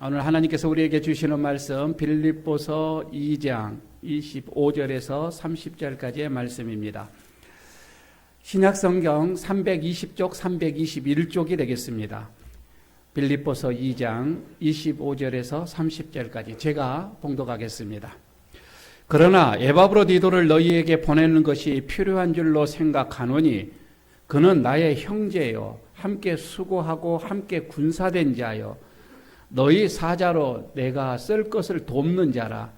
오늘 하나님께서 우리에게 주시는 말씀 빌립보서 2장 25절에서 30절까지의 말씀입니다. 신약성경 320쪽 321쪽이 되겠습니다. 빌립보서 2장 25절에서 30절까지 제가 봉독하겠습니다. 그러나 에바브로디도를 너희에게 보내는 것이 필요한 줄로 생각하노니 그는 나의 형제요 함께 수고하고 함께 군사된 자요 너희 사자로 내가 쓸 것을 돕는 자라.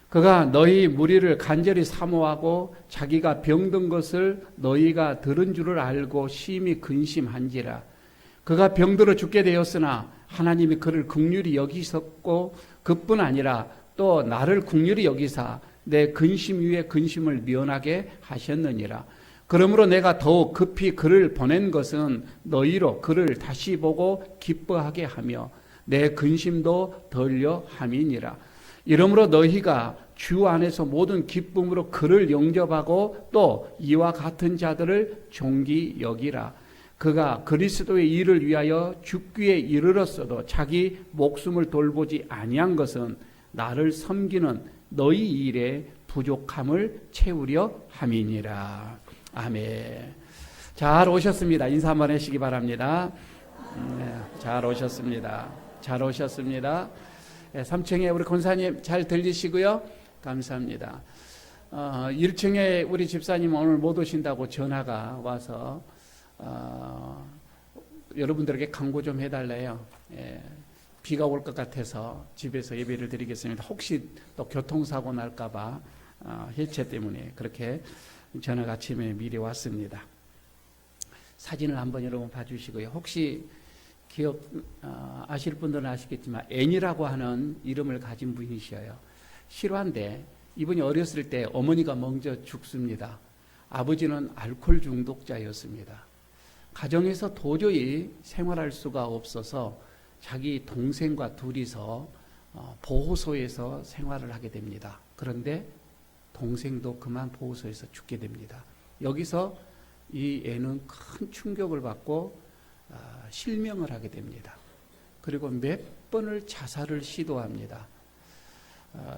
그가 너희 무리를 간절히 사모하고 자기가 병든 것을 너희가 들은 줄을 알고 심히 근심한지라. 그가 병들어 죽게 되었으나 하나님이 그를 긍휼히 여기셨고 그뿐 아니라 또 나를 긍휼히 여기사 내 근심 위에 근심을 면하게 하셨느니라. 그러므로 내가 더욱 급히 그를 보낸 것은 너희로 그를 다시 보고 기뻐하게 하며 내 근심도 덜려 함이니라. 이러므로 너희가 주 안에서 모든 기쁨으로 그를 영접하고 또 이와 같은 자들을 존귀 여기라. 그가 그리스도의 일을 위하여 죽기에 이르렀어도 자기 목숨을 돌보지 아니한 것은 나를 섬기는 너희 일에 부족함을 채우려 함이니라. 아멘. 잘 오셨습니다. 인사 한번 하시기 바랍니다. 잘 오셨습니다. 잘 오셨습니다. 3층에 우리 권사님 잘 들리시고요. 감사합니다. 1층에 우리 집사님 오늘 못 오신다고 전화가 와서 여러분들에게 강구 좀 해달래요. 비가 올 것 같아서 집에서 예배를 드리겠습니다. 혹시 또 교통사고 날까봐 헬체 때문에 그렇게 전화가 아침에 미리 왔습니다. 사진을 한번 여러분 봐주시고요. 혹시 아실 분들은 아시겠지만 앤이라고 하는 이름을 가진 분이셔요. 실화인데 이분이 어렸을 때 어머니가 먼저 죽습니다. 아버지는 알코올 중독자였습니다. 가정에서 도저히 생활할 수가 없어서 자기 동생과 둘이서 보호소에서 생활을 하게 됩니다. 그런데 동생도 그만 보호소에서 죽게 됩니다. 여기서 이 애는 큰 충격을 받고 실명을 하게 됩니다. 그리고 몇 번을 자살을 시도합니다.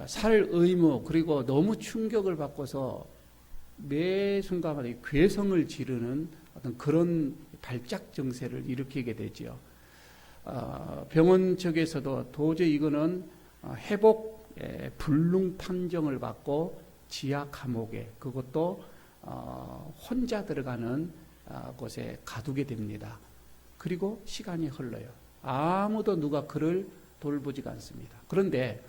살 의무 그리고 너무 충격을 받고서 매 순간마다 괴성을 지르는 어떤 그런 발작 증세를 일으키게 되죠. 병원 측에서도 도저히 이거는 회복 불능 판정을 받고 지하 감옥에 그것도 혼자 들어가는 곳에 가두게 됩니다. 그리고 시간이 흘러요. 아무도 누가 그를 돌보지가 않습니다. 그런데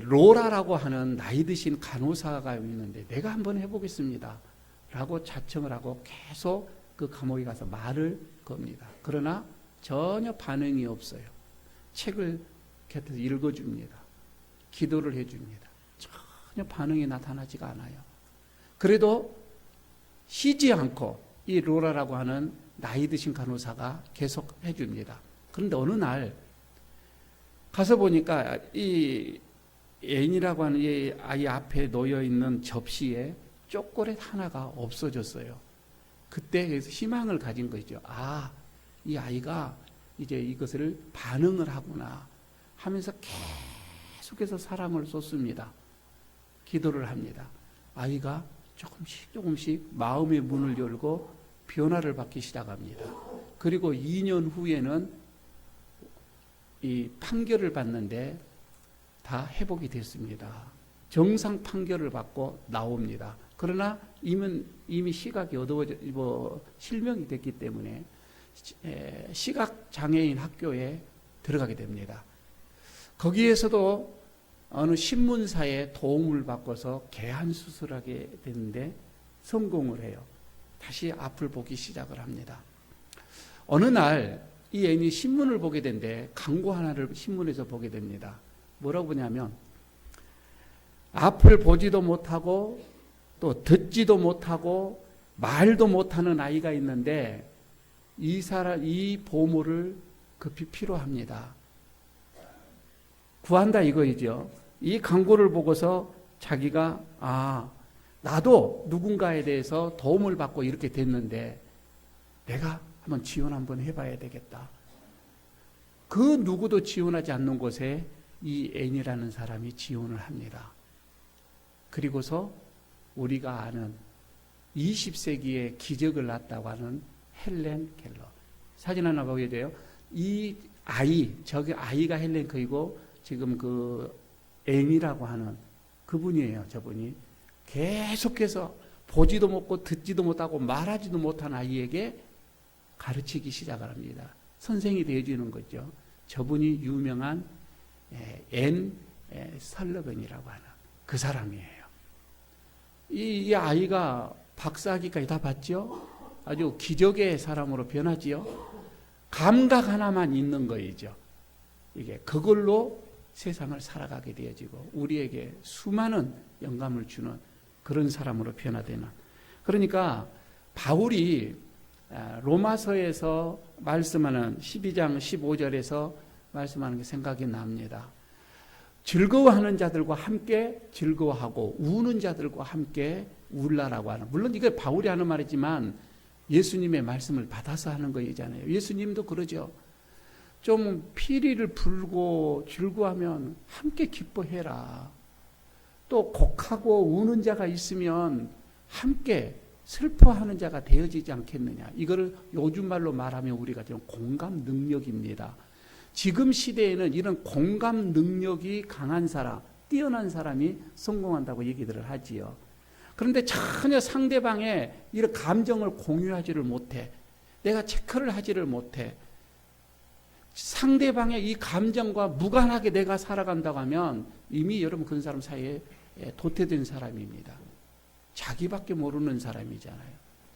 로라라고 하는 나이 드신 간호사가 있는데 내가 한번 해보겠습니다 라고 자청을 하고 계속 그 감옥에 가서 말을 겁니다. 그러나 전혀 반응이 없어요. 책을 곁에서 읽어줍니다. 기도를 해줍니다. 전혀 반응이 나타나지가 않아요. 그래도 쉬지 않고 이 로라라고 하는 나이 드신 간호사가 계속 해줍니다. 그런데 어느 날 가서 보니까 이 애인이라고 하는 이 아이 앞에 놓여있는 접시에 초콜릿 하나가 없어졌어요. 그때 희망을 가진 거죠. 이 아이가 이제 이것을 반응을 하구나 하면서 계속해서 사랑을 쏟습니다. 기도를 합니다. 아이가 조금씩 마음의 문을 열고 변화를 받기 시작합니다. 그리고 2년 후에는 이 판결을 받는데 다 회복이 됐습니다. 정상 판결을 받고 나옵니다. 그러나 이미 시각이 실명이 됐기 때문에 시각장애인 학교에 들어가게 됩니다. 거기에서도 어느 신문사의 도움을 받고서 개한 수술하게 되는데 성공을 해요. 다시 앞을 보기 시작을 합니다. 어느 날 이 애인이 신문을 보게 되는데 광고 하나를 신문에서 보게 됩니다. 뭐라고 보냐면 앞을 보지도 못하고 또 듣지도 못하고 말도 못하는 아이가 있는데 이 보물을 급히 필요합니다. 구한다 이거이죠. 이 광고를 보고서 자기가 나도 누군가에 대해서 도움을 받고 이렇게 됐는데 내가 한번 지원 한번 해봐야 되겠다. 그 누구도 지원하지 않는 곳에 이 앤이라는 사람이 지원을 합니다. 그리고서 우리가 아는 20세기에 기적을 낳았다고 하는 헬렌 켈러. 사진 하나 보게 돼요. 이 아이, 저기 아이가 헬렌 켈러이고 지금 그 앤이라고 하는 그분이에요. 저분이 계속해서 보지도 못하고 듣지도 못하고 말하지도 못한 아이에게 가르치기 시작을 합니다. 선생이 되어주는 거죠. 저분이 유명한 앤 설러건이라고 하는 그 사람이에요. 이 아이가 박사학위까지 다 받죠. 아주 기적의 사람으로 변하지요. 감각 하나만 있는 거이죠. 이게 그걸로 세상을 살아가게 되어지고 우리에게 수많은 영감을 주는 그런 사람으로 변화되는. 그러니까 바울이 로마서에서 말씀하는 12장 15절에서 말씀하는 게 생각이 납니다. 즐거워하는 자들과 함께 즐거워하고 우는 자들과 함께 울라라고 하는, 물론 이게 바울이 하는 말이지만 예수님의 말씀을 받아서 하는 거이잖아요. 예수님도 그러죠. 좀 피리를 불고 즐거워하면 함께 기뻐해라. 또 곡하고 우는 자가 있으면 함께 슬퍼하는 자가 되어지지 않겠느냐. 이거를 요즘 말로 말하면 우리가 좀 공감 능력입니다. 지금 시대에는 이런 공감 능력이 강한 사람, 뛰어난 사람이 성공한다고 얘기들을 하지요. 그런데 전혀 상대방의 이런 감정을 공유하지를 못해. 내가 체크를 하지를 못해. 상대방의 이 감정과 무관하게 내가 살아간다고 하면 이미 여러분 그런 사람 사이에 도태된 사람입니다. 자기밖에 모르는 사람이잖아요.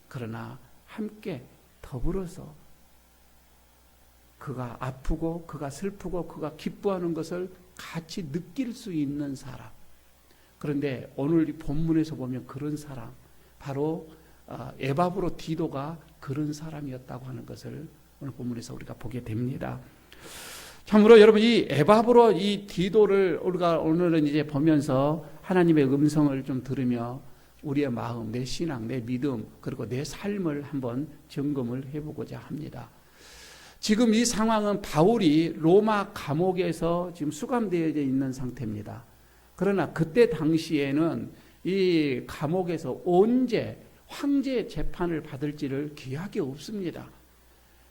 그러나 함께 더불어서 그가 아프고 그가 슬프고 그가 기뻐하는 것을 같이 느낄 수 있는 사람. 그런데 오늘 이 본문에서 보면 그런 사람, 바로 에바브로디도가 그런 사람이었다고 하는 것을 오늘 본문에서 우리가 보게 됩니다. 참으로 여러분 이 에바브로 이 디도를 우리가 오늘은 이제 보면서 하나님의 음성을 좀 들으며 우리의 마음, 내 신앙, 내 믿음, 그리고 내 삶을 한번 점검을 해보고자 합니다. 지금 이 상황은 바울이 로마 감옥에서 지금 수감되어 있는 상태입니다. 그러나 그때 당시에는 이 감옥에서 언제 황제 재판을 받을지를 기약이 없습니다.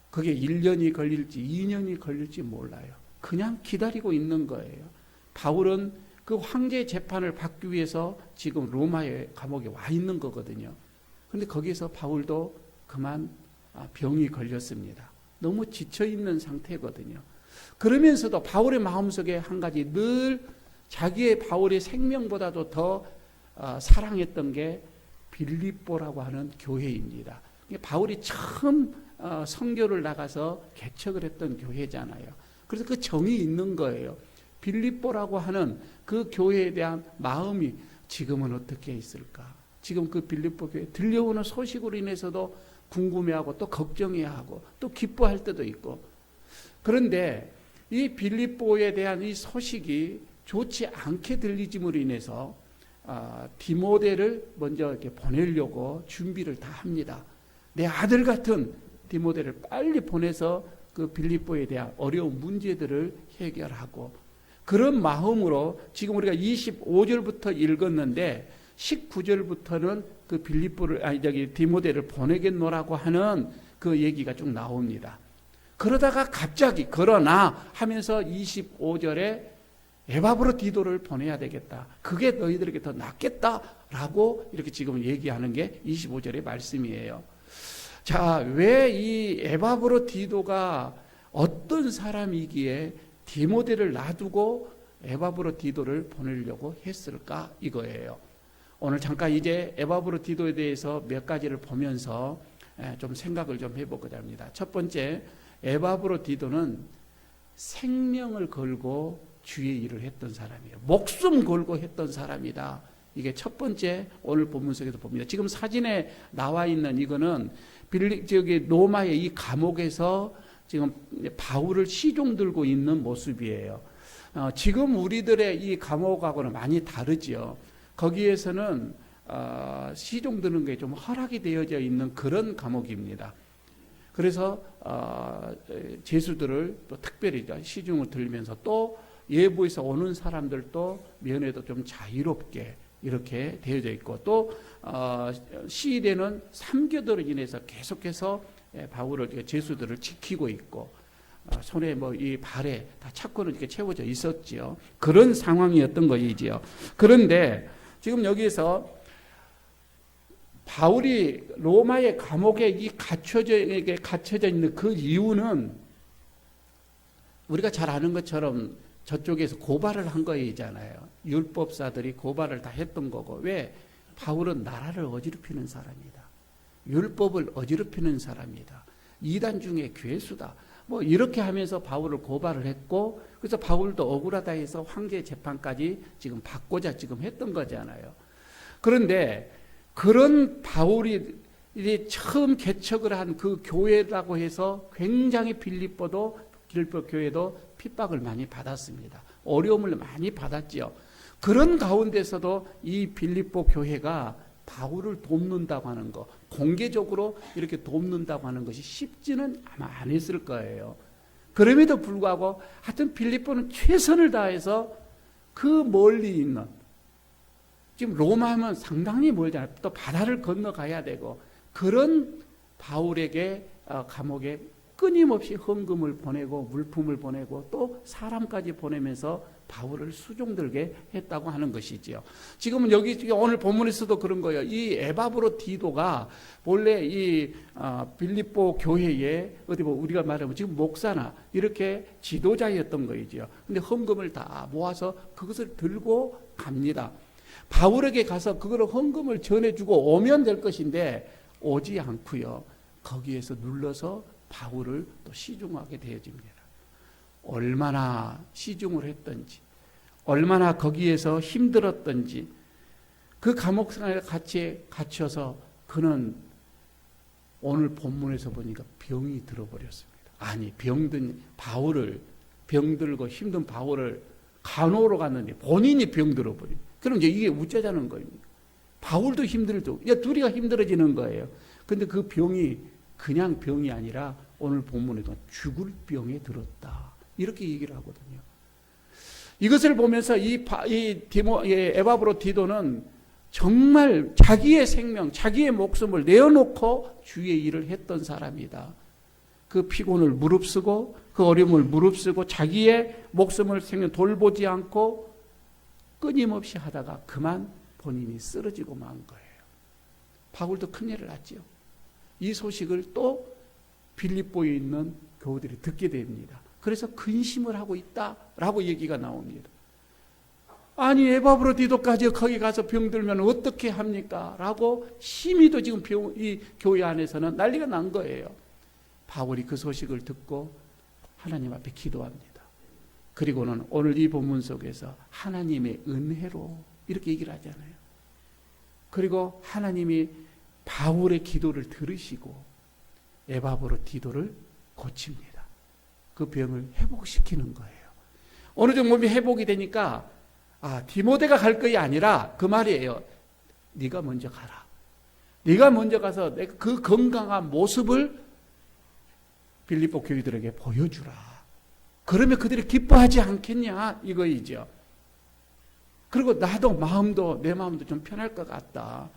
그게 1년이 걸릴지 2년이 걸릴지 몰라요. 그냥 기다리고 있는 거예요. 바울은 그 황제 재판을 받기 위해서 지금 로마의 감옥에 와 있는 거거든요. 그런데 거기서 바울도 그만 병이 걸렸습니다. 너무 지쳐있는 상태거든요. 그러면서도 바울의 마음속에 한 가지, 늘 자기의 바울의 생명보다도 더 사랑했던 게 빌립보라고 하는 교회입니다. 바울이 처음 선교를 나가서 개척을 했던 교회잖아요. 그래서 그 정이 있는 거예요. 빌립보라고 하는 그 교회에 대한 마음이 지금은 어떻게 있을까? 지금 그 빌립보 교회 들려오는 소식으로 인해서도 궁금해하고 또 걱정해하고 또 기뻐할 때도 있고. 그런데 이 빌립보에 대한 이 소식이 좋지 않게 들리짐으로 인해서 디모데를 먼저 이렇게 보내려고 준비를 다 합니다. 내 아들 같은 디모데를 빨리 보내서 그 빌립보에 대한 어려운 문제들을 해결하고, 그런 마음으로 지금 우리가 25절부터 읽었는데 19절부터는 그 디모데를 보내겠노라고 하는 그 얘기가 쭉 나옵니다. 그러다가 갑자기 그러나 하면서 25절에 에바브로디도를 보내야 되겠다. 그게 너희들에게 더 낫겠다라고 이렇게 지금 얘기하는 게 25절의 말씀이에요. 자, 왜 이 에바브로디도가 어떤 사람이기에 디모데를 놔두고 에바브로디도를 보내려고 했을까? 이거예요. 오늘 잠깐 이제 에바브로디도에 대해서 몇 가지를 보면서 좀 생각을 좀 해보고자 합니다. 첫 번째, 에바브로디도는 생명을 걸고 주의 일을 했던 사람이에요. 목숨 걸고 했던 사람이다. 이게 첫 번째 오늘 본문 속에서 봅니다. 지금 사진에 나와 있는 이거는 로마의 이 감옥에서 지금 바울을 시종 들고 있는 모습이에요. 지금 우리들의 이 감옥하고는 많이 다르죠. 거기에서는 시종 드는 게 좀 허락이 되어져 있는 그런 감옥입니다. 그래서 제수들을 또 특별히 시중을 들면서 또 예부에서 오는 사람들도 면회도 좀 자유롭게 이렇게 되어져 있고 또 시대는 삼교도로 인해서 계속해서 바울을 제수들을 지키고 있고 손에 이 발에 다 차고는 이렇게 채워져 있었지요. 그런 상황이었던 것이지요. 그런데 지금 여기서 바울이 로마의 감옥에 갇혀져 있는 그 이유는 우리가 잘 아는 것처럼 저쪽에서 고발을 한 거이잖아요. 율법사들이 고발을 다 했던 거고. 왜? 바울은 나라를 어지럽히는 사람이다. 율법을 어지럽히는 사람이다. 이단 중에 괴수다. 이렇게 하면서 바울을 고발을 했고, 그래서 바울도 억울하다 해서 황제 재판까지 지금 받고자 지금 했던 거잖아요. 그런데 그런 바울이 처음 개척을 한 그 교회라고 해서 굉장히 빌립보 교회도 핍박을 많이 받았습니다. 어려움을 많이 받았지요. 그런 가운데서도 이 빌립보 교회가 바울을 돕는다고 하는 거, 공개적으로 이렇게 돕는다고 하는 것이 쉽지는 아마 안 했을 거예요. 그럼에도 불구하고 하여튼 빌립보는 최선을 다해서 그 멀리 있는, 지금 로마 하면 상당히 멀잖아요. 또 바다를 건너가야 되고, 그런 바울에게 감옥에 끊임없이 헌금을 보내고 물품을 보내고 또 사람까지 보내면서 바울을 수종들게 했다고 하는 것이지요. 지금은 여기 오늘 본문에서도 그런 거예요. 이 에바브로디도가 본래 이 빌립보 교회에 어디 우리가 말하면 지금 목사나 이렇게 지도자였던 거이지요. 근데 헌금을 다 모아서 그것을 들고 갑니다. 바울에게 가서 그거를 헌금을 전해주고 오면 될 것인데 오지 않고요. 거기에서 눌러서 바울을 또 시중하게 되어집니다. 얼마나 시중을 했던지, 얼마나 거기에서 힘들었던지, 그 감옥생활에 같이 갇혀서 그는 오늘 본문에서 보니까 병이 들어버렸습니다. 아니, 병든 바울을, 병들고 힘든 바울을 간호로 갔는데 본인이 병들어버린. 그럼 이제 이게 우째자는 거입니다. 바울도 힘들죠. 둘이가 힘들어지는 거예요. 근데 그 병이 그냥 병이 아니라 오늘 본문에도 죽을 병에 들었다. 이렇게 얘기를 하거든요. 이것을 보면서 에바브로디도는 정말 자기의 생명, 자기의 목숨을 내어놓고 주의 일을 했던 사람이다. 그 피곤을 무릅쓰고 그 어려움을 무릅쓰고 자기의 목숨을 생명 돌보지 않고 끊임없이 하다가 그만 본인이 쓰러지고 만 거예요. 바울도 큰일을 났죠. 이 소식을 또 빌립보에 있는 교우들이 듣게 됩니다. 그래서 근심을 하고 있다라고 얘기가 나옵니다. 아니, 에바브로디도까지 거기 가서 병들면 어떻게 합니까? 라고 심히도 지금 이 교회 안에서는 난리가 난 거예요. 바울이 그 소식을 듣고 하나님 앞에 기도합니다. 그리고는 오늘 이 본문 속에서 하나님의 은혜로 이렇게 얘기를 하잖아요. 그리고 하나님이 바울의 기도를 들으시고 에바브로디도를 고칩니다. 그 병을 회복시키는 거예요. 어느 정도 몸이 회복이 되니까 디모데가 갈 것이 아니라 그 말이에요. 네가 먼저 가라. 네가 먼저 가서 그 건강한 모습을 빌립보 교회들에게 보여주라. 그러면 그들이 기뻐하지 않겠냐 이거이죠. 그리고 나도 내 마음도 좀 편할 것 같다.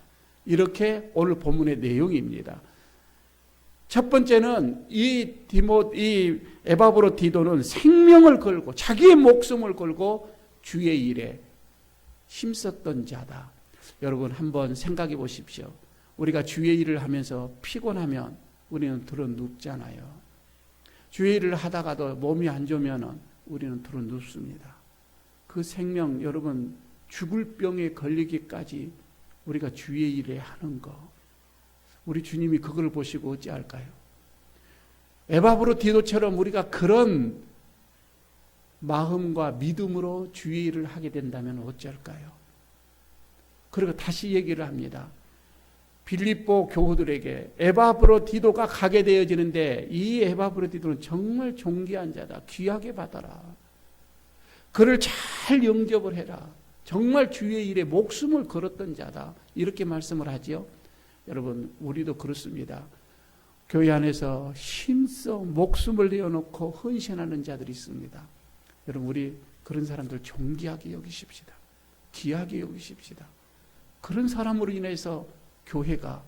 이렇게 오늘 본문의 내용입니다. 첫 번째는 이 에바브로디도는 생명을 걸고 자기의 목숨을 걸고 주의 일에 힘썼던 자다. 여러분 한번 생각해 보십시오. 우리가 주의 일을 하면서 피곤하면 우리는 들어 눕잖아요. 주의 일을 하다가도 몸이 안 좋으면 우리는 들어 눕습니다. 그 생명, 여러분 죽을 병에 걸리기까지 우리가 주의 일에 하는 거, 우리 주님이 그걸 보시고 어찌할까요? 에바브로디도처럼 우리가 그런 마음과 믿음으로 주의 일을 하게 된다면 어찌할까요? 그리고 다시 얘기를 합니다. 빌립보 교우들에게 에바브로디도가 가게 되어지는데 이 에바브로디도는 정말 존귀한 자다. 귀하게 받아라. 그를 잘 영접을 해라. 정말 주의 일에 목숨을 걸었던 자다. 이렇게 말씀을 하지요. 여러분 우리도 그렇습니다. 교회 안에서 힘써 목숨을 내어놓고 헌신하는 자들이 있습니다. 여러분, 우리 그런 사람들 존귀하게 여기십시다. 귀하게 여기십시다. 그런 사람으로 인해서 교회가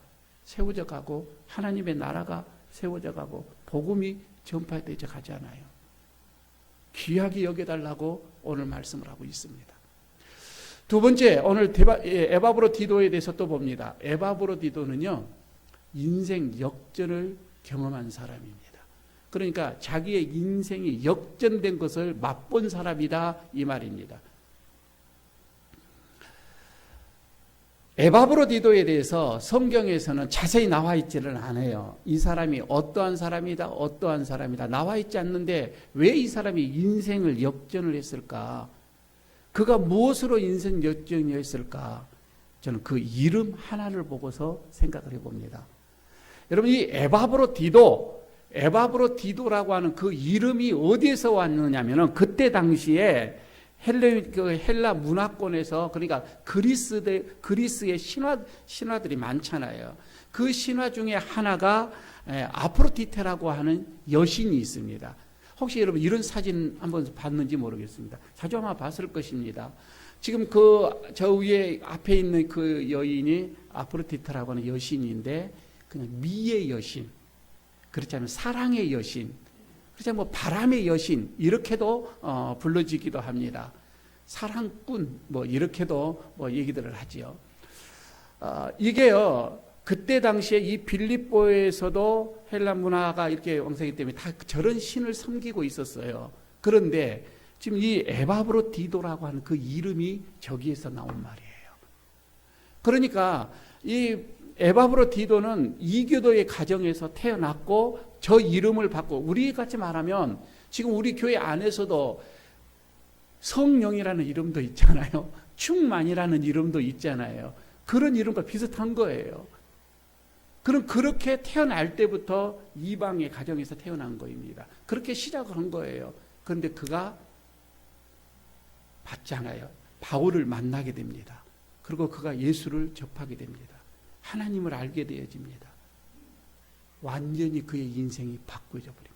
세워져 가고 하나님의 나라가 세워져 가고 복음이 전파되어 가잖아요. 귀하게 여겨달라고 오늘 말씀을 하고 있습니다. 두 번째, 오늘 에바브로디도에 대해서 또 봅니다. 에바브로디도는요, 인생 역전을 경험한 사람입니다. 그러니까 자기의 인생이 역전된 것을 맛본 사람이다, 이 말입니다. 에바브로디도에 대해서 성경에서는 자세히 나와 있지는 않아요. 이 사람이 어떠한 사람이다, 어떠한 사람이다 나와 있지 않는데 왜 이 사람이 인생을 역전을 했을까? 그가 무엇으로 인생 역전이 했을까? 저는 그 이름 하나를 보고서 생각을 해봅니다. 여러분, 이 에바브로디도라고 하는 그 이름이 어디에서 왔느냐면은 그때 당시에 헬라 문화권에서, 그러니까 그리스의 신화들이 많잖아요. 그 신화 중에 하나가 아프로디테라고 하는 여신이 있습니다. 혹시 여러분 이런 사진 한번 봤는지 모르겠습니다. 자주 아마 봤을 것입니다. 지금 저 위에 앞에 있는 그 여인이 아프로디테라고 하는 여신인데, 그냥 미의 여신, 그렇지 않으면 사랑의 여신, 그렇지 않으면 바람의 여신, 이렇게도 불러지기도 합니다. 사랑꾼, 이렇게도 얘기들을 하지요. 이게요, 그때 당시에 이 빌립보에서도 헬라 문화가 이렇게 왕성하기 때문에 다 저런 신을 섬기고 있었어요. 그런데 지금 이 에바브로디도라고 하는 그 이름이 저기에서 나온 말이에요. 그러니까 이 에바브로디도는 이교도의 가정에서 태어났고 저 이름을 받고, 우리 같이 말하면 지금 우리 교회 안에서도 성령이라는 이름도 있잖아요. 충만이라는 이름도 있잖아요. 그런 이름과 비슷한 거예요. 그럼 그렇게 태어날 때부터 이방의 가정에서 태어난 거입니다. 그렇게 시작을 한 거예요. 그런데 그가 받잖아요. 바울을 만나게 됩니다. 그리고 그가 예수를 접하게 됩니다. 하나님을 알게 되어집니다. 완전히 그의 인생이 바뀌어져 버립니다.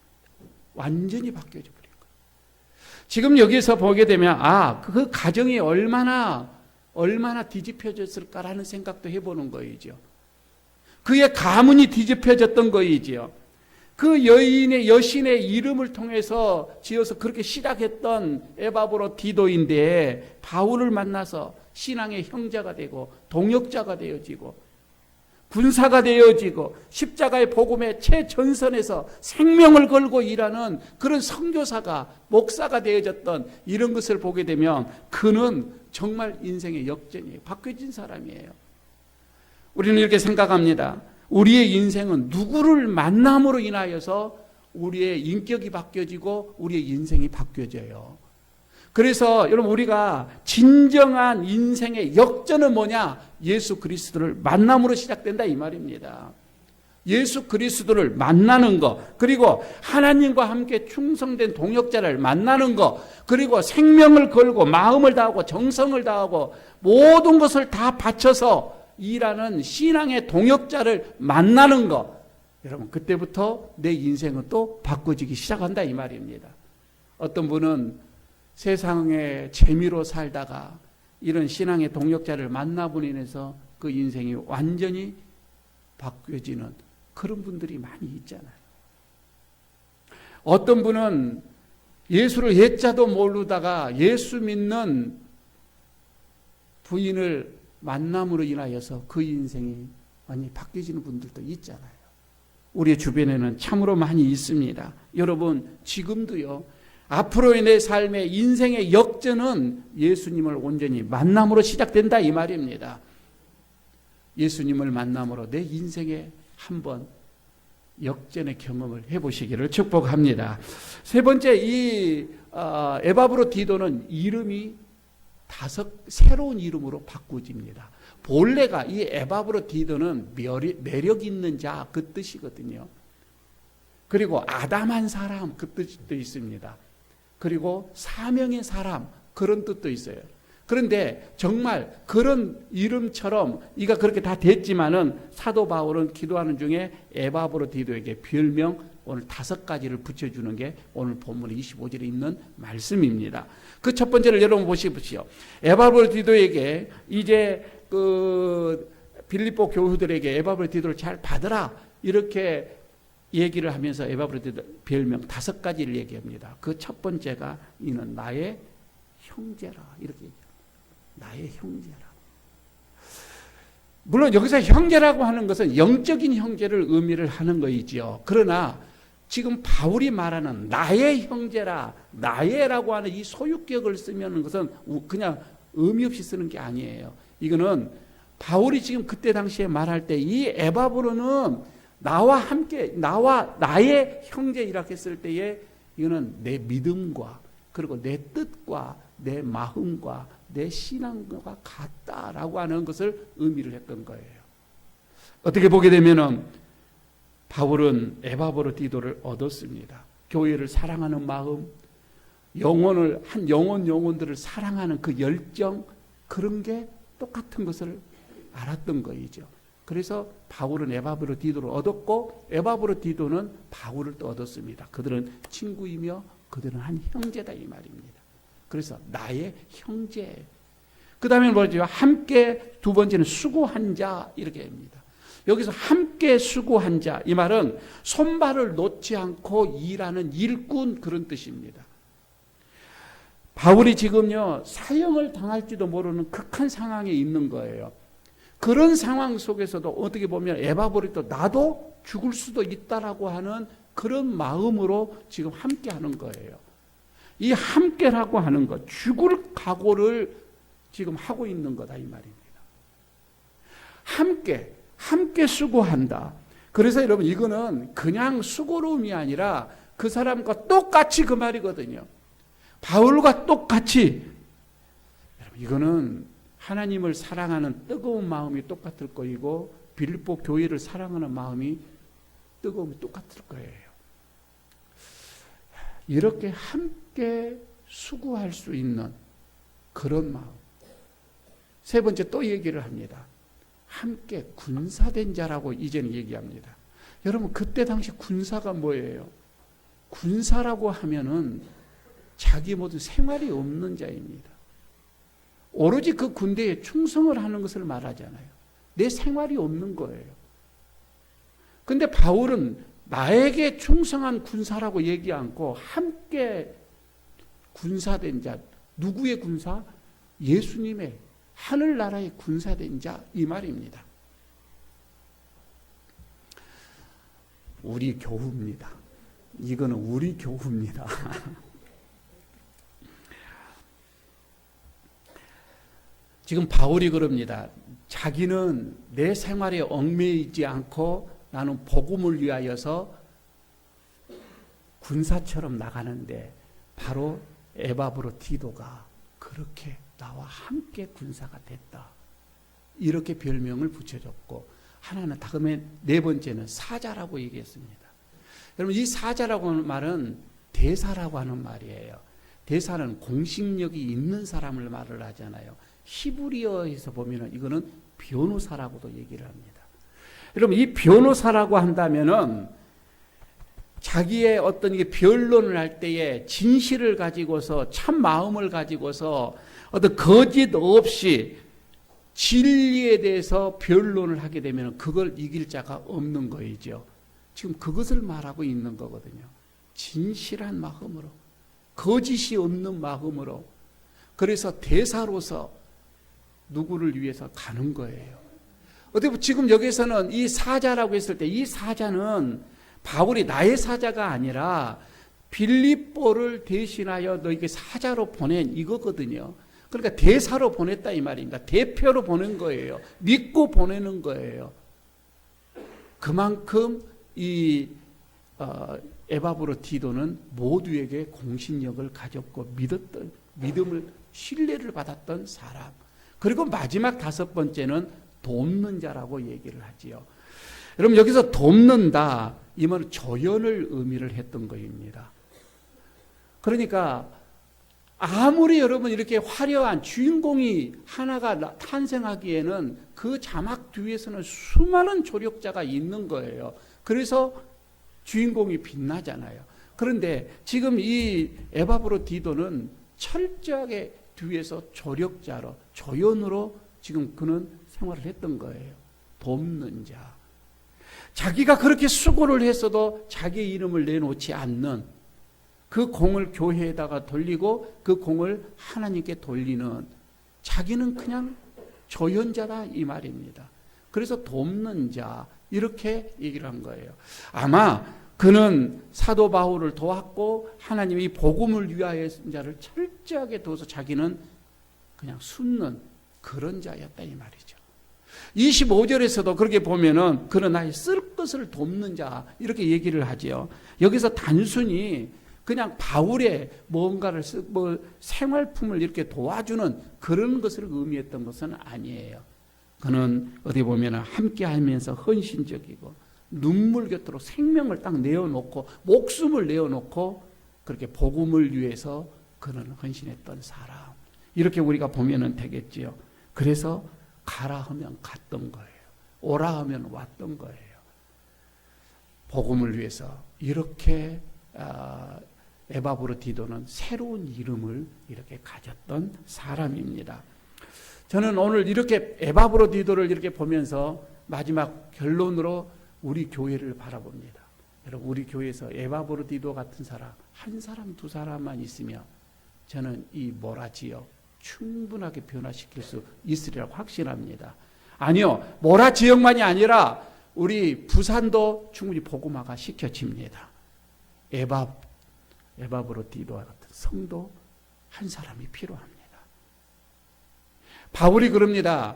완전히 바뀌어져 버린 거예요. 지금 여기서 보게 되면 그 가정이 얼마나 뒤집혀졌을까라는 생각도 해보는 거이죠. 그의 가문이 뒤집혀졌던 거이지요. 그 여신의 이름을 통해서 지어서 그렇게 시작했던 에바브로디도인데 바울을 만나서 신앙의 형제가 되고 동역자가 되어지고 군사가 되어지고 십자가의 복음의 최전선에서 생명을 걸고 일하는 그런 선교사가, 목사가 되어졌던 이런 것을 보게 되면 그는 정말 인생의 역전이에요. 바뀌어진 사람이에요. 우리는 이렇게 생각합니다. 우리의 인생은 누구를 만남으로 인하여서 우리의 인격이 바뀌어지고 우리의 인생이 바뀌어져요. 그래서 여러분, 우리가 진정한 인생의 역전은 뭐냐? 예수 그리스도를 만남으로 시작된다, 이 말입니다. 예수 그리스도를 만나는 것, 그리고 하나님과 함께 충성된 동역자를 만나는 것, 그리고 생명을 걸고 마음을 다하고 정성을 다하고 모든 것을 다 바쳐서 일하는 신앙의 동역자를 만나는 것, 여러분, 그때부터 내 인생은 또 바꿔지기 시작한다, 이 말입니다. 어떤 분은 세상의 재미로 살다가 이런 신앙의 동역자를 만나보니 인해서 그 인생이 완전히 바뀌어지는 그런 분들이 많이 있잖아요. 어떤 분은 예수를 옛자도 모르다가 예수 믿는 부인을 만남으로 인하여서 그 인생이 많이 바뀌어지는 분들도 있잖아요. 우리 주변에는 참으로 많이 있습니다. 여러분, 지금도요, 앞으로의 내 삶의 인생의 역전은 예수님을 온전히 만남으로 시작된다, 이 말입니다. 예수님을 만남으로 내 인생에 한번 역전의 경험을 해보시기를 축복합니다. 세 번째, 이 에바브로디도는 이름이 새로운 이름으로 바꾸집니다. 본래가 이 에바브로디도는 매력 있는 자, 그 뜻이거든요. 그리고 아담한 사람, 그 뜻도 있습니다. 그리고 사명의 사람, 그런 뜻도 있어요. 그런데 정말 그런 이름처럼 이가 그렇게 다 됐지만은 사도 바울은 기도하는 중에 에바브로디도에게 별명 오늘 5가지를 붙여주는 게 오늘 본문 25절에 있는 말씀입니다. 그 첫 번째를 여러분 보십시오. 에바브로디도에게 이제 그 빌립보 교우들에게 에바브로디도를 잘 받으라 이렇게 얘기를 하면서 에바브로디도 별명 5가지를 얘기합니다. 그 첫 번째가 이는 나의 형제라 이렇게 얘기합니다. 나의 형제라. 물론 여기서 형제라고 하는 것은 영적인 형제를 의미를 하는 거이지요. 그러나 지금 바울이 말하는 나의 형제라, 나의라고 하는 이 소유격을 쓰면 것은 그냥 의미 없이 쓰는 게 아니에요. 이거는 바울이 지금 그때 당시에 말할 때 이 에바브로는 나와 함께, 나와 나의 형제이라 했을 때에 이거는 내 믿음과 그리고 내 뜻과 내 마음과 내 신앙과 같다라고 하는 것을 의미를 했던 거예요. 어떻게 보게 되면은 바울은 에바브로디도를 얻었습니다. 교회를 사랑하는 마음, 영혼을 한 영혼들을 사랑하는 그 열정, 그런 게 똑같은 것을 알았던 거이죠. 그래서 바울은 에바브로디도를 얻었고 에바브로디도는 바울을 또 얻었습니다. 그들은 친구이며 그들은 한 형제다 이 말입니다. 그래서 나의 형제. 그 다음에 뭐죠? 함께 두 번째는 수고한 자 이렇게 합니다. 여기서 함께 수고한 자 이 말은 손발을 놓지 않고 일하는 일꾼 그런 뜻입니다. 바울이 지금요 사형을 당할지도 모르는 극한 상황에 있는 거예요. 그런 상황 속에서도 어떻게 보면 에바브로디도 나도 죽을 수도 있다라고 하는 그런 마음으로 지금 함께 하는 거예요. 이 함께라고 하는 것, 죽을 각오를 지금 하고 있는 거다 이 말입니다. 함께 수고한다. 그래서 여러분 이거는 그냥 수고로움이 아니라 그 사람과 똑같이 그 말이거든요. 바울과 똑같이. 여러분 이거는 하나님을 사랑하는 뜨거운 마음이 똑같을 거이고 빌립보 교회를 사랑하는 마음이 뜨거움이 똑같을 거예요. 이렇게 함께 수고할 수 있는 그런 마음. 세 번째 또 얘기를 합니다. 함께 군사된 자라고 이제는 얘기합니다. 여러분 그때 당시 군사가 뭐예요? 군사라고 하면은 자기 모든 생활이 없는 자입니다. 오로지 그 군대에 충성을 하는 것을 말하잖아요. 내 생활이 없는 거예요. 근데 바울은 나에게 충성한 군사라고 얘기 않고 함께 군사된 자, 누구의 군사? 예수님의 하늘나라의 군사된 자 이 말입니다. 우리 교후입니다. 이거는 우리 교후입니다. 지금 바울이 그럽니다. 자기는 내 생활에 얽매이지 않고 나는 복음을 위하여서 군사처럼 나가는데 바로 에바브로디도가 그렇게 나와 함께 군사가 됐다. 이렇게 별명을 붙여줬고 하나는 다음에 네 번째는 사자라고 얘기했습니다. 여러분 이 사자라고 하는 말은 대사라고 하는 말이에요. 대사는 공식력이 있는 사람을 말을 하잖아요. 히브리어에서 보면은 이거는 변호사라고도 얘기를 합니다. 여러분 이 변호사라고 한다면은 자기의 어떤 이게 변론을 할 때에 진실을 가지고서 참 마음을 가지고서 어떤 거짓 없이 진리에 대해서 변론을 하게 되면 그걸 이길 자가 없는 거이죠. 지금 그것을 말하고 있는 거거든요. 진실한 마음으로, 거짓이 없는 마음으로. 그래서 대사로서 누구를 위해서 가는 거예요. 어떻게 보면 지금 여기서는 이 사자라고 했을 때 이 사자는 바울이 나의 사자가 아니라 빌립보를 대신하여 너에게 사자로 보낸 이거거든요. 그러니까 대사로 보냈다 이 말입니다. 대표로 보낸 거예요. 믿고 보내는 거예요. 그만큼 이 에바브로디도는 모두에게 공신력을 가졌고 믿었던 믿음을 신뢰를 받았던 사람. 그리고 마지막 다섯 번째는 돕는 자라고 얘기를 하지요. 여러분 여기서 돕는다 이 말은 조연을 의미를 했던 것입니다. 그러니까 아무리 여러분 이렇게 화려한 주인공이 하나가 탄생하기에는 그 자막 뒤에서는 수많은 조력자가 있는 거예요. 그래서 주인공이 빛나잖아요. 그런데 지금 이 에바브로디도는 철저하게 뒤에서 조력자로, 조연으로 지금 그는 생활을 했던 거예요. 돕는 자. 자기가 그렇게 수고를 했어도 자기 이름을 내놓지 않는, 그 공을 교회에다가 돌리고 그 공을 하나님께 돌리는, 자기는 그냥 조연자다 이 말입니다. 그래서 돕는 자, 이렇게 얘기를 한 거예요. 아마 그는 사도 바울을 도왔고 하나님이 복음을 위하여 자를 철저하게 둬서 자기는 그냥 숨는 그런 자였다 이 말이죠. 25절에서도 그렇게 보면은 그는 나의 쓸 것을 돕는 자, 이렇게 얘기를 하지요. 여기서 단순히 그냥 바울의 뭔가를 생활품을 이렇게 도와주는 그런 것을 의미했던 것은 아니에요. 그는 어디 보면 함께 하면서 헌신적이고 눈물 곁으로 생명을 딱 내어놓고 목숨을 내어놓고 그렇게 복음을 위해서 그는 헌신했던 사람, 이렇게 우리가 보면 되겠지요. 그래서 가라 하면 갔던 거예요. 오라 하면 왔던 거예요. 복음을 위해서 이렇게 에바브로디도는 새로운 이름을 이렇게 가졌던 사람입니다. 저는 오늘 이렇게 에바브로디도를 이렇게 보면서 마지막 결론으로 우리 교회를 바라봅니다. 여러분, 우리 교회에서 에바브로디도 같은 사람 한 사람 두 사람만 있으면 저는 이 모라 지역 충분하게 변화시킬 수 있으리라고 확신합니다. 아니요, 모라 지역만이 아니라 우리 부산도 충분히 복음화가 시켜집니다. 에바브로디도와 같은 성도 한 사람이 필요합니다. 바울이 그럽니다.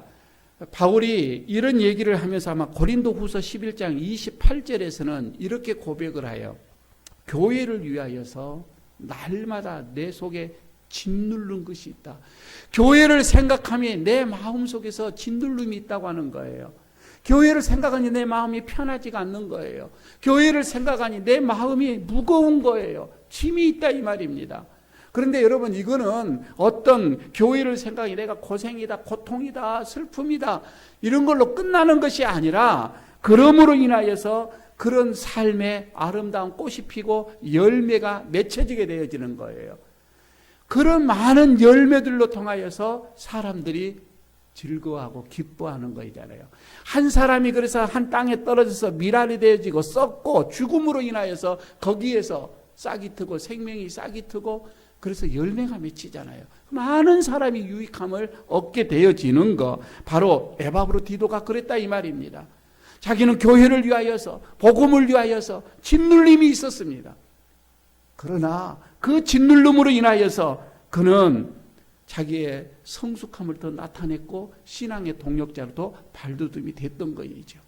바울이 이런 얘기를 하면서 아마 고린도후서 11장 28절에서는 이렇게 고백을 해요. 교회를 위하여서 날마다 내 속에 짓누른 것이 있다. 교회를 생각하며 내 마음속에서 짓누름이 있다고 하는 거예요. 교회를 생각하니 내 마음이 편하지가 않는 거예요. 교회를 생각하니 내 마음이 무거운 거예요. 짐이 있다 이 말입니다. 그런데 여러분, 이거는 어떤 교회를 생각하니 내가 고생이다, 고통이다, 슬픔이다 이런 걸로 끝나는 것이 아니라, 그러므로 인하여서 그런 삶에 아름다운 꽃이 피고 열매가 맺혀지게 되어지는 거예요. 그런 많은 열매들로 통하여서 사람들이 즐거워하고 기뻐하는 거잖아요. 한 사람이 그래서 한 땅에 떨어져서 미랄이 되어지고 썩고 죽음으로 인하여서 거기에서 싹이 트고 생명이 싹이 트고 그래서 열매가 맺히잖아요. 많은 사람이 유익함을 얻게 되어지는 거, 바로 에바브로디도가 그랬다 이 말입니다. 자기는 교회를 위하여서 복음을 위하여서 짓눌림이 있었습니다. 그러나 그 짓눌림으로 인하여서 그는 자기의 성숙함을 더 나타냈고 신앙의 동력자로 더 발돋움이 됐던 것이죠.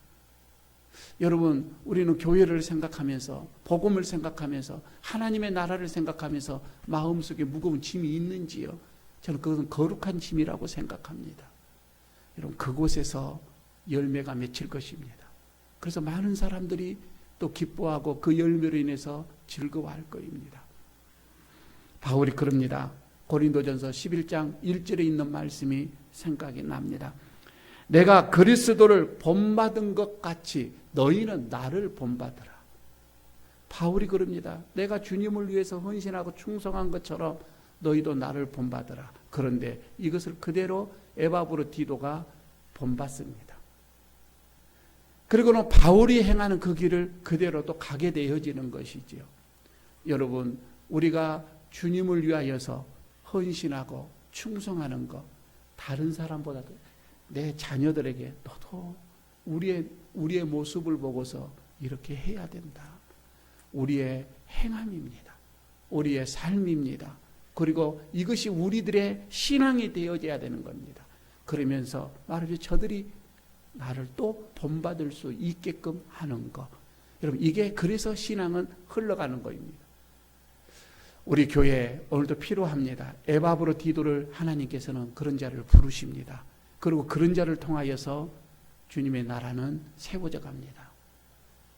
여러분, 우리는 교회를 생각하면서 복음을 생각하면서 하나님의 나라를 생각하면서 마음속에 무거운 짐이 있는지요? 저는 그것은 거룩한 짐이라고 생각합니다. 여러분, 그곳에서 열매가 맺힐 것입니다. 그래서 많은 사람들이 또 기뻐하고 그 열매로 인해서 즐거워할 것입니다. 바울이 그럽니다. 고린도전서 11장 1절에 있는 말씀이 생각이 납니다. 내가 그리스도를 본받은 것 같이 너희는 나를 본받으라. 바울이 그럽니다. 내가 주님을 위해서 헌신하고 충성한 것처럼 너희도 나를 본받으라. 그런데 이것을 그대로 에바브로디도가 본받습니다. 그리고는 바울이 행하는 그 길을 그대로 또 가게 되어지는 것이지요. 여러분, 우리가 주님을 위하여서 헌신하고 충성하는 것, 다른 사람보다도 내 자녀들에게 너도 우리의 모습을 보고서 이렇게 해야 된다. 우리의 행함입니다. 우리의 삶입니다. 그리고 이것이 우리들의 신앙이 되어져야 되는 겁니다. 그러면서 말하자면 저들이 나를 또 본받을 수 있게끔 하는 것. 여러분, 이게 그래서 신앙은 흘러가는 것입니다. 우리 교회에 오늘도 필요합니다. 에바브로디도를 하나님께서는 그런 자를 부르십니다. 그리고 그런 자를 통하여서 주님의 나라는 세워져 갑니다.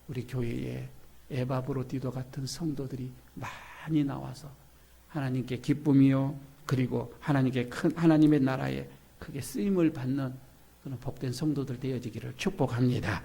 우리 교회에 에바브로디도 같은 성도들이 많이 나와서 하나님께 기쁨이요 그리고 하나님의 나라에 크게 쓰임을 받는 그런 복된 성도들 되어지기를 축복합니다.